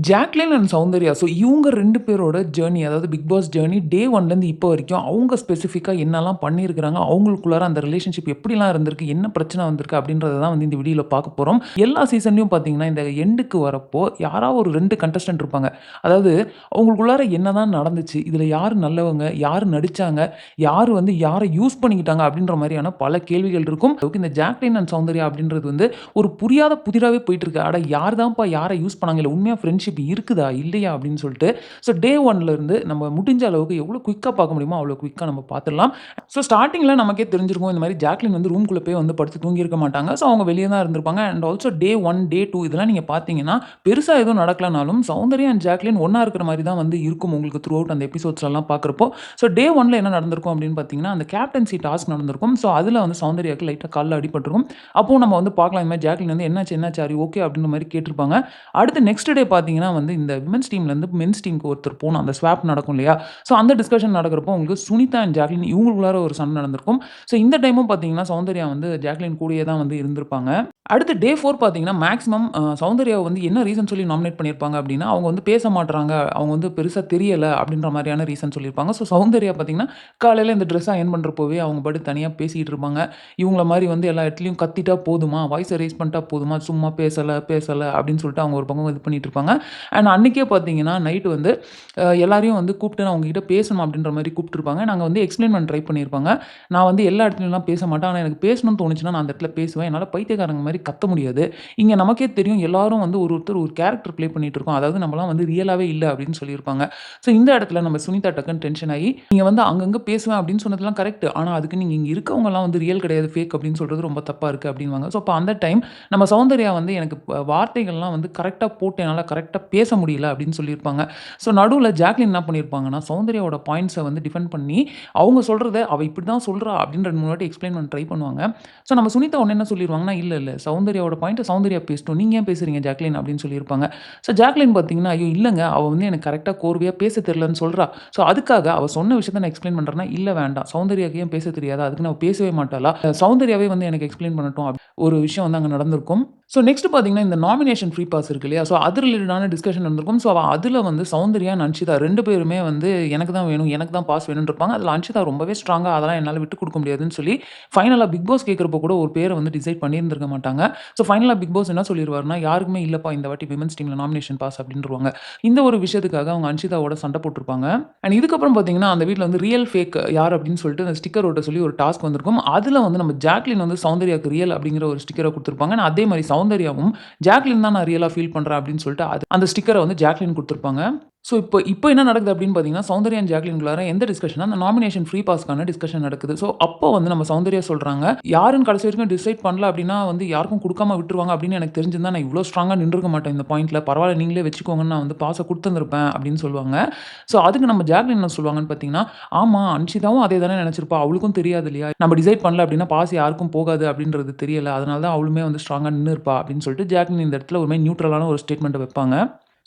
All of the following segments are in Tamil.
Jacqueline and Soundarya. ஸோ இவங்க 2 பேரோட ஜர்னி அதாவது பிக் பாஸ் ஜர்னி டே 1லேருந்து இப்போ வரைக்கும் அவங்க ஸ்பெசிஃபிக்கா என்னலாம் பண்ணியிருக்கிறாங்க, அவங்களுக்குள்ளார அந்த ரிலேஷன்ஷிப் எப்படிலாம் இருந்திருக்கு, என்ன பிரச்சனை வந்திருக்கு அப்படின்றத தான் வந்து இந்த வீடியோல பார்க்க போறோம். எல்லா சீசன்லயும் பார்த்தீங்கன்னா, இந்த எண்டுக்கு வரப்போ யாராவது ஒரு 2 கண்டஸ்டன்ட் இருப்பாங்க. அதாவது அவங்களுக்குள்ளார என்னதான் நடந்துச்சு, இதில யார் நல்லவங்க, யார் நடிச்சாங்க, யார் வந்து யார யூஸ் பண்ணிக்கிட்டாங்க அப்படின்ற மாரியான பல கேள்விகள் இருக்கும். இந்த ஜாக்லின் அண்ட் சௌந்தர்யா அப்படின்றது வந்து ஒரு புரியாத புதிராவே போயிட்டு இருக்கு. அட யார் தான்ப்பா யார யூஸ் பண்ணாங்க, இல்ல உண்மையா ஃப்ரெண்ட்ஷிப் இருக்குதா? இல்லையா? அப்படின்னு சொல்லிட்டு. ஸோ டே 1ல இருந்து நம்ம முடிஞ்ச அளவுக்கு எவ்வளோ குயிக்கா பார்க்க முடியுமோ, அவ்வளோ குயிக்கா நம்ம பார்த்துடலாம். ஸோ ஸ்டார்ட்டிங்ல நமக்கே தெரிஞ்சிருக்கும். இந்த மாரி ஜாக்லின் வந்து ரூம்குள்ள போய் வந்து படுத்து தூங்கியிருக்க மாட்டாங்க. ஸோ அவங்க வெளிய தான் இருந்திருப்பாங்க. அண்ட் ஆல்சோ டே 1, டே 2 இதெல்லாம் நீங்க பார்த்தீங்கன்னா, பெருசா எதுவும் நடக்கலனாலும் சௌந்தர்யா அண்ட் ஜாக்லின் ஒண்ணா இருக்கிற மாரி தான் வந்து இருக்கும் உங்களுக்கு த்ரூ அவுட் அந்த எபிசோட்ஸ்லலாம் பார்க்குறப்போ. ஸோ டே 1ல என்ன நடந்திருக்கும் அப்படின்னு பார்த்தீங்கன்னா, அந்த கேப்டன்சி டாஸ்க் நடந்திருக்கும். ஸோ அதில வந்து சௌந்தர்யாவுக்கு லைட்டா கால்ல அடிபட்டுருக்கும். அப்போ நம்ம வந்து பார்க்கலாம் இந்த மாரி ஜாக்லின் வந்து என்னாச்சு, என்னாச்சு? Are you okay? அப்படின்ற மாரி கேட்டிருப்பாங்க. அடுத்து நெக்ஸ்ட் டே பார்த்தீங்கன்னா வந்து இந்த விமென்ஸ் டீம்லேருந்து மென்ஸ் டீம்க்கு ஒருத்தர் போணும். அந்த ஸ்வாப் நடக்கும் இல்லையா? ஸோ அந்த டிஸ்கஷன் நடக்கிறப்போ உங்களுக்கு சுனிதா அண்ட் ஜாக்லின் இவங்களுக்குள்ளார ஒரு சண்டை நடந்திருக்கும். ஸோ இந்த டைமும் பார்த்தீங்கன்னா, சௌந்தர்யா வந்து ஜாக்லின் கூடயே தான் வந்து இருந்திருப்பாங்க. அடுத்து டே 4 பார்த்தீங்கன்னா, மேக்ஸிமம் சௌந்தர்யாவ வந்து என்ன ரீசன் சொல்லி நாமினேட் பண்ணியிருப்பாங்க அப்படின்னா, அவங்க வந்து பேச மாட்றாங்க. அவங்க வந்து பெருசா தெரியல அப்படின்ற மாரியான ரீசன் சொல்லியிருப்பாங்க. ஸோ சௌந்தர்யா பார்த்தீங்கன்னா, காலையில இந்த ட்ரெஸ் அயர்ன் பண்றப்போவே அவங்க பாட்டுக்கு தனியா பேசிட்டு இருப்பாங்க. இவங்கள மாரி வந்து எல்லா இடத்துலயும் கத்திட்டா போதுமா? வாய்ஸ ரைஸ் பண்ணிட்டா போதுமா? சும்மா பேசல, பேசல அப்படின்னு சொல்லிட்டு அவங்க ஒரு பக்கம் இது பண்ணிட்டு இருப்பாங்க. அண்ட் அன்னைக்கே பார்த்தீங்கன்னா, நைட் வந்து எல்லாரையும் வந்து கூப்பிட்டு நான் உங்ககிட்ட பேசணும் அப்படின்ற மாரி கூப்பிட்டுருப்பாங்க. நாங்க வந்து எக்ஸ்ப்ளைன் பண்ண ட்ரை பண்ணியிருப்பாங்க. நான் வந்து எல்லா இடத்துலலாம் பேச மாட்டேன். ஆனா எனக்கு பேசணும்னு தோணுச்சுன்னா, நான் அந்த இடத்துல பேசுவேன். என்னால பைத்தியக்காரங்க மாரி கத்த முடியாது. இங்க நமக்கே தெரியும் எல்லாரும் வந்து ஒருத்தர் ஒரு கேரக்டர் ப்ளே பண்ணிட்டு இருக்கோம். அதாவது நம்மலாம் வந்து ரியலாவே இல்ல அப்படின்னு சொல்லியிருப்பாங்க. ஸோ இந்த இடத்துல நம்ம சுனிதா டக்குன்னு டென்ஷன் ஆகி, நீங்க வந்து அங்கங்க பேசுவேன் அப்படின்னு சொன்னதெல்லாம் கரெக்ட். ஆனா அதுக்கு நீங்க இங்க இருக்கவங்கலாம் வந்து ரியல் கிடையாது, ஃபேக் அப்படின்னு சொல்றது ரொம்ப தப்பா இருக்கு அப்படின்னுவாங்க. ஸோ அப்ப அந்த டைம் நம்ம சௌந்தர்யா வந்து எனக்கு வார்த்தைகள்லாம் வந்து கரெக்ட்டா போட்டு என்னால கரெக்ட்டா பேச முடியல அப்படின்னு சொல்லியிருப்பாங்க. ஸோ நடுவுல ஜாக்லின் என்ன பண்ணியிருப்பாங்கன்னா, சௌந்தர்யாவோட பாயிண்ட்ஸ வந்து டிஃபெண்ட் பண்ணி, அவங்க சொல்றத அவ இப்படி தான் சொல்றா அப்படின்னு 2, 3 வாட்டி எக்ஸ்ப்ளைன் பண்ண ட்ரை பண்ணுவாங்க. ஸோ நம்ம சுனிதா உடனே என்ன சொல்லிருவாங்கன்னா, இல்ல, இல்ல சௌந்தர்யாவோட பாயிண்ட்ட சௌந்தர்யா பேசட்டும். நீங்க ஏன் பேசுறீங்க ஜாக்லின் அப்படின்னு சொல்லியிருப்பாங்க. ஸோ ஜாக்லின் பார்த்தீங்கன்னா, ஐயோ! இல்லங்க அவ வந்து எனக்கு கரெக்ட்டா கோர்வையா பேச தெரியலன்னு சொல்றா. ஸோ அதுக்காக அவ சொன்ன விஷயத்த நான் எக்ஸ்ப்ளைன் பண்றேன்னா, இல்ல வேண்டாம். சௌந்தர்யாக்கு ஏன் பேச தெரியாதா? அதுக்குன்னு அவ பேசவே மாட்டாளா? சௌந்தர்யாவே வந்து எனக்கு எக்ஸ்ப்ளைன் பண்ணட்டும். ஒரு விஷயம் வந்து அங்க நடந்திருக்கும். ஸோ நெக்ஸ்ட் பார்த்தீங்கன்னா, இந்த நாமினேஷன் ஃப்ரீ பாஸ் இருக்கு இல்லையா? ஸோ அது ரிலேட்டடான டிஸ்கஷன் நடந்திருக்கும். ஸோ அதுல வந்து சௌந்தர்யா அண்ட் அன்ஷிதா 2 பேருமே வந்து எனக்கு தான் வேணும், எனக்கு தான் பாஸ் வேணும்னு இருப்பாங்க. அதுல அன்ஷிதா ரொம்பவே ஸ்ட்ராங்கா அதெல்லாம் என்னால விட்டுக் குடுக்க முடியாதுன்னு சொல்லி, ஃபைனலா பிக் பாஸ் கேட்கிறப்போ கூட ஒரு பேர வந்து டிசைட் பண்ணியிருந்திருக்க மாட்டாங்க. ஸோ ஃபைனலா பிக் பாஸ் என்ன சொல்லிருவாருன்னா, யாருக்குமே இல்லப்பா இந்த வாட்டி விமென்ஸ் டீம்ல நாமினேஷன் பாஸ் அப்படின்ருவாங்க. இந்த ஒரு விஷயத்துக்காக அவங்க அன்ஷிதாவோட சண்டை போட்டுருப்பாங்க. அண்ட் இதுக்கப்புறம் பார்த்தீங்கன்னா, அந்த வீட்ல வந்து ரியல், ஃபேக் யார் அப்படின்னு சொல்லிட்டு அந்த ஸ்டிக்கர் ஒட்ட சொல்லி ஒரு டாஸ்க் வந்திருக்கும். அதுல வந்து நம்ம ஜாக்லின் வந்து சௌந்தர்யாக்கு ரியல் அப்படிங்கிற ஒரு ஸ்டிக்கர குடுத்திருப்பாங்க. அதே மாரி சௌந்தர்யாவும் ஜாக்லின் தான் நான் ரியலா ஃபீல் பண்றேன் அப்படின்னு சொல்லிட்டு அந்த ஸ்டிக்கர வந்து ஜாக்லின் குடுத்திருப்பாங்க. ஸோ இப்போ என்ன நடக்குது அப்படின்னு பார்த்தீங்கன்னா, சௌந்தர்யா அண்ட் ஜாக்லின்குள்ளார எந்த டிஸ்கஷன்னா, அந்த நாமினேஷன் ஃப்ரீ பாஸ்க்கான டிஸ்கஷன் நடக்குது. ஸோ அப்போ வந்து நம்ம சௌந்தர்யா சொல்றாங்க, யாருன்னு கடைசி வரைக்கும் டிசைட் பண்ணல அப்படின்னா வந்து யாருக்கும் குடுக்காம விட்டுருவாங்க அப்படின்னு எனக்கு தெரிஞ்சிருந்தா நான் இவ்ளோ ஸ்ட்ராங்கா நின்றுக்க மாட்டேன் இந்த பாயிண்ட்ல. பரவால்ல நீங்களே வச்சுக்கோங்கன்னு நான் வந்து பாஸ குடுத்துருந்திருப்பேன் அப்படின்னு சொல்லுவாங்க. ஸோ அதுக்கு நம்ம ஜாக்லின் என்ன சொல்லுவாங்கன்னு பார்த்தீங்கன்னா, ஆமா அன்ஷிதாவும் அதே தானே நெனச்சிருப்பா. அவளுக்கும் தெரியாது இல்லையா? நம்ம டிசைட் பண்ணல அப்படின்னா பாஸ் யாருக்கும் போகாது அப்படின்றது தெரியல. அதனால தான் அவளுமே வந்து ஸ்ட்ராங்கா நின்னுருப்பா அப்படின்னு சொல்லிட்டு ஜாக்லின் இந்த இடத்துல ஒரு மாரி நியூட்ரலான ஒரு ஸ்டேட்மெண்ட்ட வைப்பாங்க.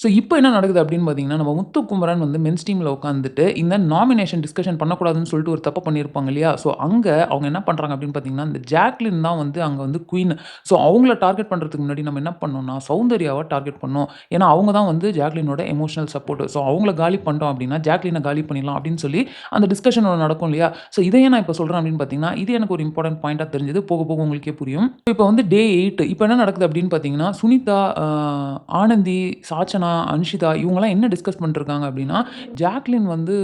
ஸோ இப்போ என்ன நடக்குது அப்படின்னு பார்த்தீங்கன்னா, நம்ம முத்துக்குமரன் வந்து மென்ஸ் டீம்ல உட்காந்துட்டு, இந்த நாமினேஷன் டிஸ்கஷன் பண்ணக்கூடாதுன்னு சொல்லிட்டு ஒரு தப்பு பண்ணியிருப்பாங்க இல்லையா? ஸோ அங்க அவங்க என்ன பண்றாங்க அப்படின்னு பார்த்தீங்கன்னா, இந்த ஜாக்லின் தான் வந்து அங்க வந்து குயின். ஸோ அவங்கள டார்கெட் பண்றதுக்கு முன்னாடி நம்ம என்ன பண்ணணும்னா, சௌந்தர்யாவ டார்கெட் பண்ணணும். ஏன்னா அவங்க தான் வந்து ஜாக்லினோட எமோஷனல் சப்போர்ட். ஸோ அவங்கள காலி பண்ணிட்டோம் அப்படின்னா, ஜாக்லின காலி பண்ணிடலாம் அப்படின்னு சொல்லி அந்த டிஸ்கஷன் ஒண்ணு நடக்கும் இல்லையா? ஸோ இத ஏன் நான் இப்போ சொல்றேன் அப்படின்னு பார்த்தீங்கன்னா, இது எனக்கு ஒரு இம்பார்ட்டன்ட் பாயிண்ட்டா தெரிஞ்சது. போக போக உங்களுக்கே புரியும். இப்போ வந்து டே 8 இப்போ என்ன நடக்குது அப்படின்னு பார்த்தீங்கன்னா, சுனிதா, ஆனந்தி, சாச்சனா, அன்ஷிதா இவங்கலாம் என்ன டிஸ்கஸ் பண்ணிட்டுருக்காங்க அப்படின்னா, ஜாக்லின் வந்து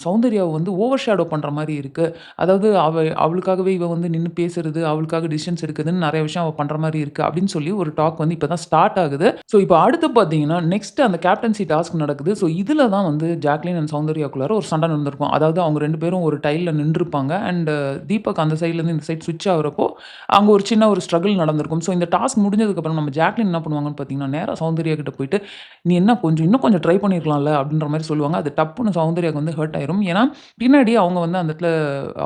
சௌந்தர்யாவ வந்து ஓவர் ஷேடோ பண்ற மாரி இருக்கு. அதாவது அவளுக்காகவே இவ வந்து நின்னு பேசுறது, அவளுக்காக டிசிஷன்ஸ் எடுக்குதுன்னு நெறைய விஷயம் அவ பண்ற மாரி இருக்கு அப்படின்னு சொல்லி ஒரு டாக் வந்து இப்ப தான் ஸ்டார்ட் ஆகுது. ஸோ இப்போ அடுத்து பார்த்தீங்கன்னா, நெக்ஸ்ட் அந்த கேப்டன்சி டாஸ்க் நடக்குது. ஸோ இதுல தான் வந்து ஜாக்லின் அண்ட் சௌந்தர்யாக்குள்ளார ஒரு சண்டை நடந்திருக்கும். அதாவது அவங்க 2 பேரும் ஒரு டைல்ல நின்றுப்பாங்க. அண்ட் தீபக் அந்த சைட்லேருந்து இந்த சைட் ஸ்விட்ச் ஆகுறப்போ, அங்க ஒரு சின்ன ஒரு ஸ்ட்ரகிள் நடந்திருக்கும். ஸோ இந்த டாஸ்க் முடிஞ்சதுக்கப்புறம் நம்ம ஜாக்லின் என்ன பண்ணுவாங்கன்னு பார்த்தீங்கன்னா, நேரா சௌந்தர்யா கிட்ட போயிட்டு, "நீ என்ன இன்னும் கொஞ்சம் ட்ரை பண்ணியிருக்கலாம்ல" அப்படின்ற மாரி சொல்லுவாங்க. அது டப்புன்னு சௌந்தர்யாவுக்கு வந்து ஹர்ட் ஆயிரும். ஏன்னா, பின்னாடி அவங்க வந்து அந்த இடத்துல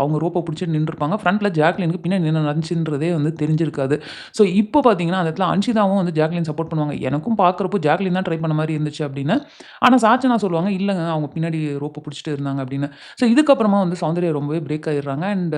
அவங்க ரோப்ப புடிச்சுட்டு நின்றுருப்பாங்க. ஃப்ரண்ட்ல ஜாக்லினுக்கு பின்னாடி என்ன நடந்துச்சுன்றதே வந்து தெரிஞ்சிருக்காது. ஸோ இப்போ பார்த்தீங்கன்னா, அந்த இடத்துல அன்ஷிதாவும் வந்து ஜாக்லின் சப்போர்ட் பண்ணுவாங்க. எனக்கும் பார்க்குறப்போ ஜாக்லின் தான் ட்ரை பண்ண மாரி இருந்துச்சு அப்படின்னு. ஆனா சாச்சனா சொல்லுவாங்க, "இல்லங்க அவங்க பின்னாடி ரோப்ப புடிச்சுட்டு இருந்தாங்க" அப்படின்னு. ஸோ இதுக்கப்புறமா வந்து சௌந்தர்யா ரொம்பவே பிரேக் ஆயிடுறாங்க. அண்ட்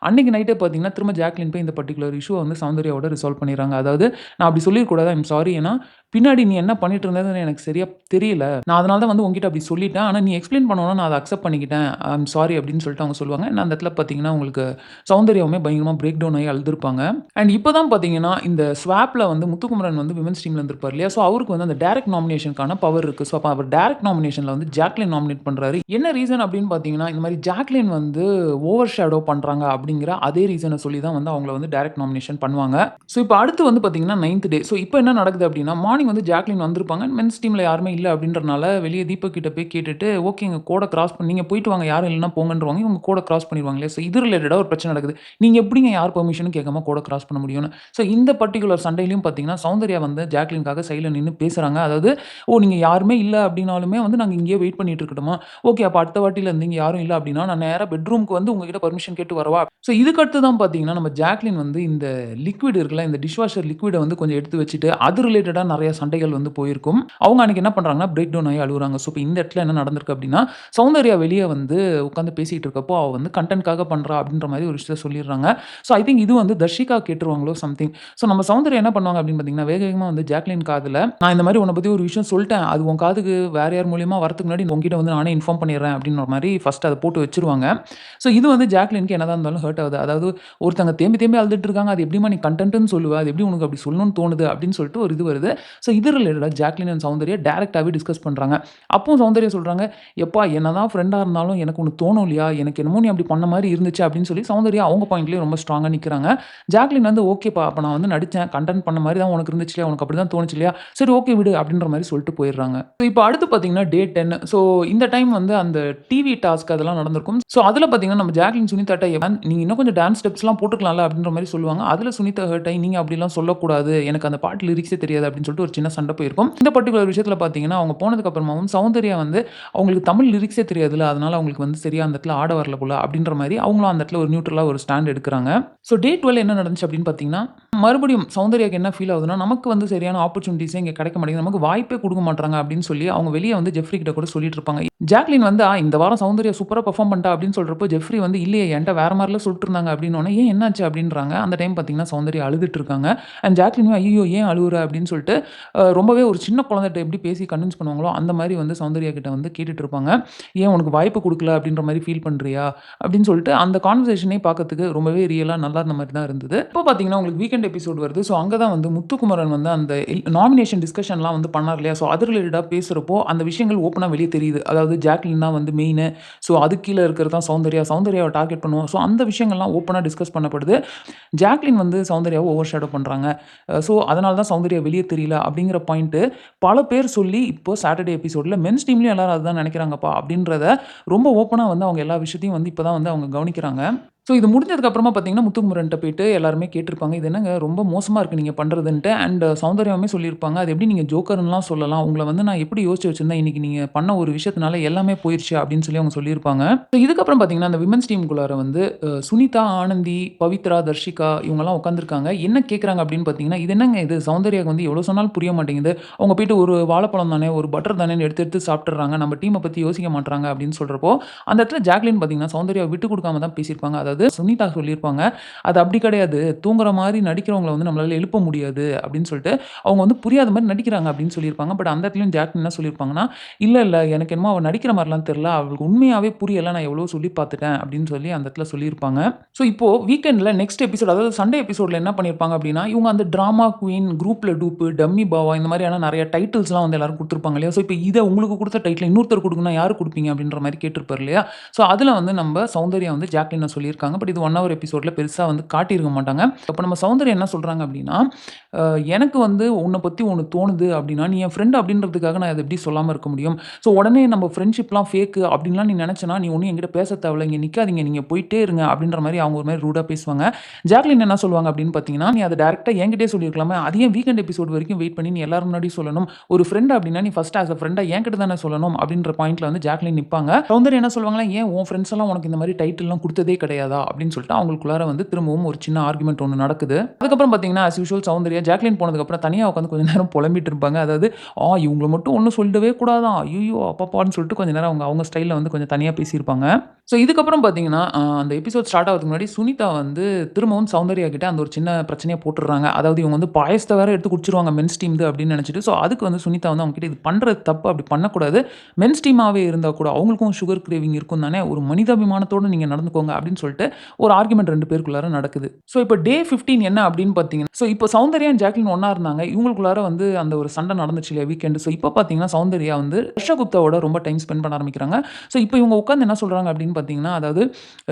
அன்னைக்கு நைட்டே பார்த்தீங்கன்னா, திரும்ப ஜாக்லின் போய் இந்த பர்ட்டிகுலர் இஷ்யூவ வந்து சௌந்தர்யாவோட ரிசால்வ் பண்ணிடுறாங்க. அதாவது, "நான் அப்படி சொல்லியிருக்க கூடாது. ஐ அம் சாரி. ஏன்னா பின்னாடி நீ என்ன பண்ணிட்டு இருந்ததுன்னு எனக்கு சரியா தெரியல. நான் அதனால தான் வந்து உன்கிட்ட அப்படி சொல்லிட்டேன். ஆனா நீ எக்ஸ்ப்ளைன் பண்ணோனே நான் அத அக்செப்ட் பண்ணிக்கிட்டேன். ஐ அம் சாரி அப்படின்னு சொல்லிட்டு அவங்க சொல்லுவாங்க. அந்த இடத்துல பார்த்தீங்கன்னா, உங்களுக்கு சௌந்தர்யாவுமே பயங்கரமா பிரேக் டவுன் ஆகி அழுதுருப்பாங்க. அண்ட் இப்ப தான் பார்த்தீங்கன்னா, இந்த ஸ்வாப்ல வந்து முத்துக்குமரன் வந்து விமென்ஸ் டீம்ல இருந்திருப்பார் இல்லையா? ஸோ அவருக்கு வந்து அந்த டைரக்ட் நாமினேஷனுக்கான பவர் இருக்கு. ஸோ அப்ப அவர் டைரக்ட் நாமினேஷன்ல வந்து ஜாக்லின் நாமினேட் பண்றாரு. என்ன ரீசன் அப்படின்னு பார்த்தீங்கன்னா, இந்த மாரி ஜாக்லின் வந்து ஓவர் ஷேடோ பண்றாங்க அப்படிங்கிற அதே ரீசன சொல்லி தான் வந்து அவங்கள வந்து டைரக்ட் நாமினேஷன் பண்ணுவாங்க. ஸோ இப்ப அடுத்து வந்து பார்த்தீங்கன்னா 9த் டே. ஸோ இப்ப என்ன நடக்குது அப்படின்னா, மார்னிங் வந்து ஜாக்லின் வந்திருப்பாங்க. மென்ஸ் டீம்ல யாருமே இல்ல அப்படின்றனால வெளிய தீபக் கிட்ட போய் கேட்டுட்டு, ஓகேங்க கோட கிராஸ் பண்ணி நீங்க போயிட்டு வாங்க யாரும் இல்லன்னா போங்கன்றுவாங்க. இவங்க கோட கிராஸ் பண்ணிருவாங்க இல்லையா? ஸோ இது ரிலேட்டடா ஒரு பிரச்சனை நடக்குது. நீங்க எப்படிங்க யார் பெர்மிஷனும் கேட்காம கோட கிராஸ் பண்ண முடியும்னு. ஸோ இந்த பர்ட்டிகுலர் சண்டையிலயும் பார்த்தீங்கன்னா, சௌந்தர்யா வந்து ஜாக்லின்காக சைட்ல நின்னு பேசுறாங்க. அதாவது, "ஓ! நீங்க யாருமே இல்ல அப்படின்னாலுமே வந்து நாங்க இங்கேயே வெயிட் பண்ணிட்டு இருக்கட்டுமா? ஓகே அப்ப அடுத்த வாட்டில இருந்து இங்க யாரும் இல்ல அப்படின்னா, நான் நேரா பெட்ரூம்க்கு வந்து உங்ககிட்ட பெர்மிஷன் கேட்டு வரவா?" ஸோ இதுக்கு அடுத்து தான் பார்த்தீங்கன்னா, நம்ம ஜாக்லின் வந்து இந்த லிக்விட் இருக்குல்ல, இந்த டிஷ் வாஷர் லிக்விட வந்து கொஞ்சம் எடுத்து வச்சுட்டு, அது ரிலேட்டடா நெறைய சண்டைகள் வந்து போயிருக்கும். அவங்க அன்னைக்கு என்ன பண்றாங்கன்னா, பிரேக் டவுன் ஆகி அழுவுறாங்க. ஸோ இப்ப இந்த இடத்துல என்ன நடந்திருக்கு அப்படின்னா, சௌந்தர்யா வெளிய வந்து உட்கார்ந்து பேசிட்டு இருக்கப்போ, அவ வந்து கன்டென்ட்காக பண்றா அப்படின்ற மாரி ஒரு விஷயத்த சொல்லிடுறாங்க. ஸோ ஐ திங்க் இது வந்து தர்ஷிகா கேட்டுருவாங்களோ சம்திங். ஸோ நம்ம சௌந்தர்யா என்ன பண்ணுவாங்க அப்படின்னு பார்த்தீங்கன்னா, வேக வேகமா வந்து ஜாக்லின் காதுல, "நான் இந்த மாரி உன்ன பத்தி ஒரு விஷயம் சொல்ட்டேன். அது உன் காதுக்கு வேற யார் மூலியமா வரதுக்கு முன்னாடி உன்கிட்ட வந்து நானே இன்ஃபார்ம் பண்ணிடுறேன்" அப்படின்ற மாரி ஃபர்ஸ்ட் அத போட்டு வச்சுருவாங்க. ஸோ இது வந்து ஜாக்லினுக்கு என்னதான் இருந்தாலும் ஹர்ட் ஆகுது. அதாவது ஒருத்தங்க தேம்பி தேம்பி அழுதுட்டு இருக்காங்க. அது எப்படிம்மா நீ கன்டென்ட்ன்னு சொல்லுவ? அது எப்படி உனக்கு அப்படி சொல்லணும்னு தோணுது? அப்படின்னு சொல்லிட்டு ஒரு இது வருது. ஸோ இது ரிலேட்டடா ஜாக்லின் அண்ட் சௌந்தர்யா டைரக்ட்டாவே டிஸ்கஸ் பண்றாங்க. அப்பவும் சௌந்தர்யா சொல்றாங்க, "எப்பா என்னதான் ஃப்ரெண்டா இருந்தாலும் எனக்கு ஒண்ணு தோணும் இல்லையா? எனக்கு என்னமோ நீ அப்படி பண்ண மாரி இருந்துச்சு" அப்படின்னு சொல்லி சௌந்தர்யா அவங்க பாயிண்ட்லயே ரொம்ப ஸ்ட்ராங்கா நிக்கிறாங்க. ஜாக்லின் வந்து, "ஓகேப்பா அப்ப நான் வந்து நடிச்சேன். கன்டென்ட் பண்ண மாரி தான் உனக்கு இருந்துச்சு இல்லையா? உனக்கு அப்படிதான் தோணுச்சு இல்லையா? சரி ஓகே விடு" அப்படின்ற மாரி சொல்லிட்டு போயிடுறாங்க. ஸோ இப்ப அடுத்து பார்த்தீங்கன்னா, டே 10. ஸோ இந்த டைம் வந்து அந்த டிவி டாஸ்க் அதெல்லாம் நடந்திருக்கும். ஸோ அதில பார்த்தீங்கன்னா, நம்ம ஜாக்லின் சுனிதாட்ட "நீங்க இன்னும் கொஞ்சம் டான்ஸ் ஸ்டெப்ஸ்லாம் போட்டுருக்கலாம்ல" அப்படின்ற மாரி சொல்லுவாங்க. அதில சுனிதா ஹர்ட் ஆயி, "நீங்க அப்படிலாம் சொல்லக்கூடாது. எனக்கு அந்த பாட்டு லிரிக்ஸே தெரியாது" அப்படின்னு சொல்லிட்டு ஒரு சின்ன சண்டை போயிருக்கும். இந்த பர்ட்டிகுலர் விஷயத்தில பார்த்தீங்கன்னா, அவங்க போனதுக்கு அப்புறமாவும் சௌந்தர்யா வந்து அவங்களுக்கு தமிழ் லிரிக்ஸே தெரியாதுல்ல. அதனால அவங்களுக்கு வந்து சரியா அந்த இடத்துல ஆட வரல போல அப்படின்ற மாரி அவங்களும் அந்த இடத்துல ஒரு நியூட்ரலா ஒரு ஸ்டாண்ட் எடுக்குறாங்க. ஸோ டே 12 என்ன நடந்துச்சு அப்படின்னு பார்த்தீங்கன்னா, மறுபடியும் சௌந்தர்யாக்கு என்ன ஃபீல் ஆகுதுன்னா, நமக்கு வந்து சரியான ஆப்பர்ச்சுனிட்டீஸே இங்க கிடைக்க மாட்டேங்குது. நமக்கு வாய்ப்பே குடுக்க மாட்றாங்க அப்படின்னு சொல்லி அவங்க வெளிய வந்து ஜெஃப்ரி கிட்ட கூட சொல்லிட்டு இருப்பாங்க. ஜாக்லின் வந்து இந்த வாரம் சௌந்தர்யா சூப்பரா பெர்ஃபார்ம் பண்ணிட்டா அப்படின்னு சொல்றப்போ, ஜெஃப்ரி வந்து இல்லையே என்ட்ட வேற மாரிலாம் சொல்லிட்டு இருந்தாங்க அப்படின்னோனே, ஏன் என்னாச்சு அப்படின்றாங்க. அந்த டைம் பார்த்தீங்கன்னா, சௌந்தர்யா அழுதுட்டு இருக்காங்க. அண்ட் ஜாக்லினும் ஐய்யயோ! ஏன் அழுவுற அப்படின்னு சொல்லிட்டு ரொம்பவே ஒரு சின்ன குழந்தைட்ட எப்படி பேசி கன்வின்ஸ் பண்ணுவாங்களோ, அந்த மாரி வந்து சௌந்தர்யா கிட்ட வந்து கேட்டுட்டு இருப்பாங்க. ஏன் உனக்கு வாய்ப்பு குடுக்கல அப்படின்ற மாரி ஃபீல் பண்றியா? அப்படின்னு சொல்லிட்டு அந்த கான்வர்சேஷனே பார்க்கறதுக்கு ரொம்பவே ரியலா நல்லா இருந்த மாரி தான் இருந்தது. இப்போ பார்த்தீங்கன்னா, உங்களுக்கு வீக்கெண்ட் எபிசோட் வருது. ஸோ அங்க தான் வந்து முத்துக்குமரன் வந்து அந்த நாமினேஷன் டிஸ்கஷன்லாம் வந்து பண்ணார் இல்லையா? ஸோ அது ரிலேட்டடா பேசுறப்போ, அந்த விஷயங்கள் ஓப்பனா வெளிய தெரியுது. அதாவது ஜாக்லின் தான் வந்து மெயினு. ஸோ அதுக்கு கீழ இருக்கிறது தான் சௌந்தர்யா. சௌந்தர்யாவ டார்கெட் பண்ணுவோம். ஸோ அந்த விஷயங்கள்லாம் ஓப்பனா டிஸ்கஸ் பண்ணப்படுது. ஜாக்லின் வந்து சௌந்தர்யாவ ஓவர் ஷேடோ பண்றாங்க. ஸோ அதனால தான் சௌந்தர்யா வெளிய தெரியல அப்படிங்கிற பாயிண்ட்டு பல பேர் சொல்லி இப்போ சாட்டர்டே எபிசோட்ல மென்ஸ் டீம்லயும் எல்லாரும் அதுதான் நெனைக்கிறாங்கப்பா அப்படின்றத ரொம்ப ஓப்பனா வந்து அவங்க எல்லா விஷயத்தையும் வந்து இப்ப தான் வந்து அவங்க கவனிக்கிறாங்க. ஸோ இது முடிஞ்சதுக்கு அப்புறமா பார்த்தீங்கன்னா, முத்துக்குமரன்ட்ட போயிட்டு எல்லாருமே கேட்டிருப்பாங்க. "இது என்னங்க ரொம்ப மோசமா இருக்கு நீங்க பண்றதுன்ட்டு." அண்ட் சௌந்தர்யாவுமே சொல்லியிருப்பாங்க. "அது எப்படி நீங்க ஜோக்கர்ன்லாம் சொல்லலாம். உங்கள வந்து நான் எப்படி யோசிச்சு வச்சிருந்தேன். இன்னைக்கு நீங்க பண்ண ஒரு விஷயத்தினால எல்லாமே போயிருச்சு." அப்படின்னு சொல்லி அவங்க சொல்லியிருப்பாங்க. ஸோ இதுக்கப்புறம் பார்த்தீங்கன்னா, அந்த விமென்ஸ் டீம்குள்ளார வந்து சுனிதா, ஆனந்தி, பவித்ரா, தர்ஷிகா இவங்கலாம் உட்காந்துருக்காங்க. என்ன கேட்குறாங்க அப்படின்னு பார்த்தீங்கன்னா, "இது என்னங்க இது சௌந்தர்யாக்கு வந்து எவ்வளோ சொன்னாலும் புரிய மாட்டேங்குது. அவங்க போயிட்டு ஒரு வாழைப்பழம் தானே, ஒரு பட்டர் தானேன்னு எடுத்து எடுத்து சாப்பிட்டுர்றாங்க. நம்ம டீம பத்தி யோசிக்க மாட்றாங்க." அப்படின்னு சொல்றப்போ, அந்த இடத்துல ஜாக்லின் பார்த்தீங்கன்னா, சௌந்தர்யாவ விட்டு குடுக்காம தான் பேசியிருப்பாங்க. அதாவது சுனிதா சொல்லியிருப்பாங்க. "அது அப்படி கிடையாது. தூங்குற மாரி நடிக்கிறவங்கள வந்து நம்மளால எழுப்ப முடியாது." அப்படின்னு சொல்லிட்டு, அவங்க வந்து புரியாத மாரி நடிக்கிறாங்க அப்படின்னு சொல்லியிருப்பாங்க. பட் அந்த இடத்துலயும் ஜாக்லின் என்ன சொல்லியிருப்பாங்கன்னா, "இல்ல, இல்ல எனக்கு என்னமோ அவ நடிக்கிற மாரிலாம் தெரியல. அவளுக்கு உண்மையாவே புரியல. நான் எவ்வளவோ சொல்லி பார்த்துட்டேன்." அப்படின்னு சொல்லி அந்த இடத்துல சொல்லியிருப்பாங்க. ஸோ இப்போ வீக்கெண்ட்ல நெக்ஸ்ட் எபிசோட் அதாவது சண்டே எபிசோட்ல என்ன பண்ணியிருப்பாங்க அப்படின்னா, இவங்க அந்த டிராமா குயின், குரூப்ல டூப்பு, டம்மி பாவா இந்த மாரியான நெறைய டைட்டில்ஸ்லாம் வந்து எல்லாரும் குடுத்துருப்பாங்க இல்லையா? ஸோ இப்போ இத உங்களுக்கு குடுத்த டைட்டில இன்னொருத்தர் குடுக்கணும்னா யாருக்கு குடுப்பீங்க? அப்படின்ற மாரி கேட்டிருப்பாரு இல்லையா? ஸோ அதுல வந்து நம்ப சௌந்தர்யா வந்து ஜாக்லின சொல்லியிருக்காங்க. பட் இது 1 ஹவர் எபிசோட்ல பெருசா வந்து காட்டியிருக்க மாட்டாங்க. அப்ப நம்ம சௌந்தர்யா என்ன சொல்றாங்க அப்படின்னா, எனக்கு வந்து உன்ன பத்தி ஒண்ணு தோணுது அப்படின்னா, நீ என் ஃப்ரெண்ட் அப்படின்றதுக்காக நான் அத எப்படி சொல்லாம இருக்க முடியும்? ஸோ உடனே நம்ம ஃப்ரெண்ட்ஷிப்லாம் ஃபேக்கு அப்படின்லாம் நீ நெனச்சனா, நீ ஒண்ணும் என்கிட்ட பேச தேவையில்ல. இங்க நிக்காதீங்க. நீங்க போயிட்டே இருங்க அப்படின்ற மாரி அவங்க ஒரு மாரி ரூடா பேசுவாங்க. ஜாக்லின் என்ன சொல்லுவாங்க அப்படின்னு பார்த்தீங்கன்னா, நீ அத டைரக்ட்டா என்கிட்டயே சொல்லியிருக்கலாமே. அது ஏன் வீக்கெண்ட் எபிசோட் வரைக்கும் வெயிட் பண்ணி நீ எல்லார் முன்னாடியும் சொல்லணும்? ஒரு ஃப்ரெண்ட் அப்படின்னா நீ ஃபர்ஸ்ட் ஆஸ் அ ஃப்ரெண்டா என்கிட்ட தானே சொல்லணும் அப்படின்ற பாயிண்ட்ல வந்து ஜாக்லின் நிப்பாங்க. சௌந்தர்யா என்ன சொல்லுவாங்கன்னா, ஏன் உன் ஃப்ரெண்ட்ஸ் எல்லாம் உனக்கு இந்த மாரி டைட்டில்லாம் குடுத்ததே கிடையாதா? முடியாதா அப்படின்னு சொல்லிட்டு அவங்களுக்குள்ளார வந்து திரும்பவும் ஒரு சின்ன ஆர்குமெண்ட் ஒண்ணு நடக்குது. அதுக்கப்புறம் பார்த்தீங்கன்னா, ஆஸ் யூசுவல் சௌந்தர்யா ஜாக்லின் போனதுக்கப்புறம் தனியா உட்காந்து கொஞ்ச நேரம் புலம்பிட்டு இருப்பாங்க. அதாவது, இவங்கள மட்டும் ஒண்ணும் சொல்லிடவே கூடாதாம். ஐய்யயோ! அப்பப்பான்னு சொல்லிட்டு கொஞ்ச நேரம் அவங்க அவங்க ஸ்டைல்ல வந்து கொஞ்சம் தனியா பேசியிருப்பாங்க. ஸோ இதுக்கப்புறம் பார்த்தீங்கன்னா, அந்த எபிசோட் ஸ்டார்ட் ஆகுறதுக்கு முன்னாடி சுனிதா வந்து திரும்பவும் சௌந்தர்யா கிட்ட அந்த ஒரு சின்ன பிரச்சனைய போட்டுடுறாங்க. அதாவது இவங்க வந்து பாயாசத்த வேற எடுத்து குடிச்சுருவாங்க மென்ஸ் டீம்து அப்படின்னு நினைச்சுட்டு, ஸோ அதுக்கு வந்து சுனிதா வந்து அவங்க கிட்ட இது பண்றது தப்பு. அப்படி பண்ணக்கூடாது. மென்ஸ் டீமாவே இருந்தா கூட அவங்களுக்கும் சுகர் கிரேவிங் இருக்கும் தானே. ஒரு மனிதாபிமானத்தோட நீங்க நடந்துக்கோங்க அப்படின்னு சொல்லிட்டு ஒரு ஆர்குமெண்ட் 2 பேருக்குள்ளார நடக்குது. ஸோ இப்ப டே 15 என்ன அப்படின்னு பார்த்தீங்கன்னா, ஸோ இப்போ சௌந்தர்யா அண்ட் ஜாக்லின் ஒண்ணா இருந்தாங்க. இவங்களுக்குள்ளார வந்து அந்த ஒரு சண்டை நடந்துச்சு இல்லையா வீக்கெண்ட். ஸோ இப்போ பார்த்தீங்கன்னா, சௌந்தர்யா வந்து ஹர்ஷகுப்தாவோட ரொம்ப டைம் ஸ்பெண்ட் பண்ண ஆரம்பிக்கிறாங்க. ஸோ இப்போ இவங்க உட்கார்ந்து என்ன சொல்றாங்க அப்படின்னு பார்த்தீங்கன்னா, அதாவது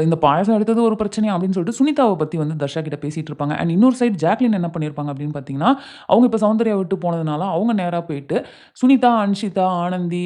இந்த பாயாசம் எடுத்தது ஒரு பிரச்சனையா அப்படின்னு சொல்லிட்டு சுனிதாவ பத்தி வந்து தர்ஷா கிட்ட பேசிட்டு இருப்பாங்க. அண்ட் இன்னொரு சைடு ஜாக்லின் என்ன பண்ணியிருப்பாங்க அப்படின்னு பார்த்தீங்கன்னா, அவங்க இப்போ சௌந்தர்யா விட்டு போனதுனால அவங்க நேரா போயிட்டு சுனிதா, அன்ஷிதா, ஆனந்தி